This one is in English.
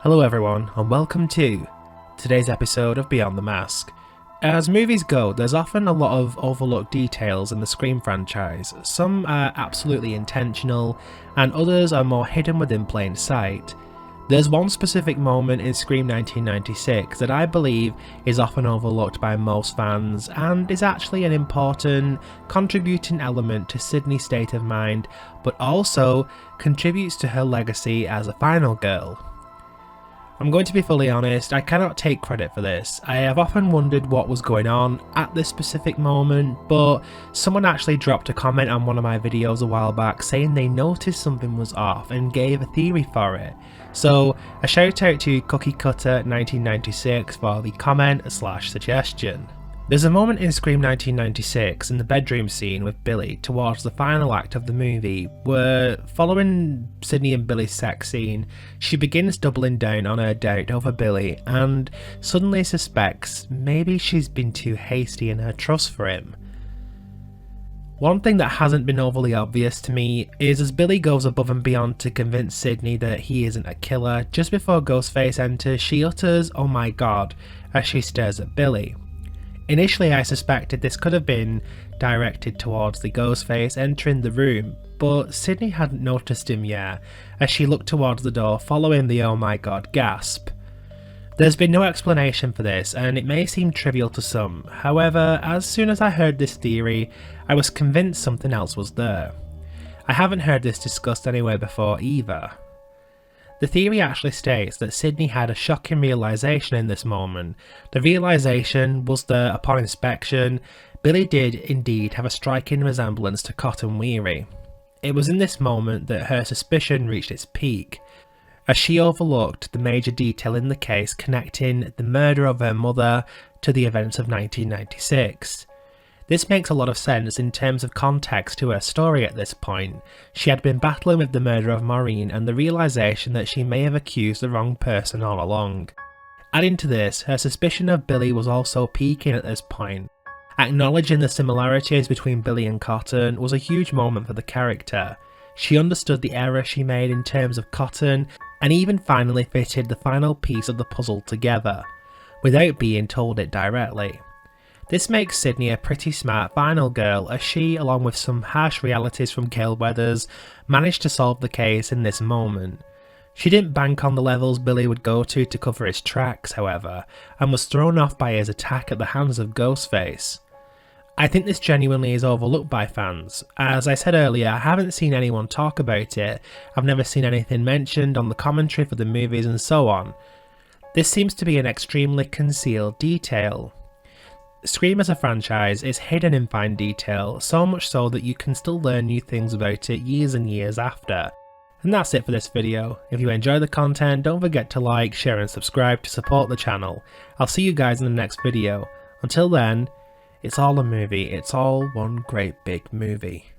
Hello everyone, and welcome to today's episode of Beyond the Mask. As movies go, there's often a lot of overlooked details in the Scream franchise. Some are absolutely intentional, and others are more hidden within plain sight. There's one specific moment in Scream 1996 that I believe is often overlooked by most fans, and is actually an important, contributing element to Sidney's state of mind, but also contributes to her legacy as a final girl. I'm going to be fully honest, I cannot take credit for this. I have often wondered what was going on at this specific moment, but someone actually dropped a comment on one of my videos a while back saying they noticed something was off and gave a theory for it. So a shout out to Cookie Cutter 1996 for the comment / suggestion. There's a moment in Scream 1996 in the bedroom scene with Billy towards the final act of the movie where, following Sidney and Billy's sex scene, she begins doubling down on her doubt over Billy and suddenly suspects maybe she's been too hasty in her trust for him. One thing that hasn't been overly obvious to me is as Billy goes above and beyond to convince Sidney that he isn't a killer, just before Ghostface enters she utters "Oh my god" as she stares at Billy. Initially I suspected this could have been directed towards the Ghostface entering the room, but Sidney hadn't noticed him yet as she looked towards the door following the "oh my god" gasp. There's been no explanation for this and it may seem trivial to some, however as soon as I heard this theory I was convinced something else was there. I haven't heard this discussed anywhere before either. The theory actually states that Sidney had a shocking realisation in this moment. The realisation was that upon inspection, Billy did indeed have a striking resemblance to Cotton Weary. It was in this moment that her suspicion reached its peak, as she overlooked the major detail in the case connecting the murder of her mother to the events of 1996. This makes a lot of sense in terms of context to her story at this point. She had been battling with the murder of Maureen and the realisation that she may have accused the wrong person all along. Adding to this, her suspicion of Billy was also peaking at this point. Acknowledging the similarities between Billy and Cotton was a huge moment for the character. She understood the error she made in terms of Cotton and even finally fitted the final piece of the puzzle together, without being told it directly. This makes Sidney a pretty smart final girl as she, along with some harsh realities from Gale Weathers, managed to solve the case in this moment. She didn't bank on the levels Billy would go to cover his tracks, however, and was thrown off by his attack at the hands of Ghostface. I think this genuinely is overlooked by fans. As I said earlier, I haven't seen anyone talk about it, I've never seen anything mentioned on the commentary for the movies and so on. This seems to be an extremely concealed detail. Scream as a franchise is hidden in fine detail, so much so that you can still learn new things about it years and years after. And that's it for this video. If you enjoy the content, don't forget to like, share and subscribe to support the channel. I'll see you guys in the next video. Until then, it's all a movie, it's all one great big movie.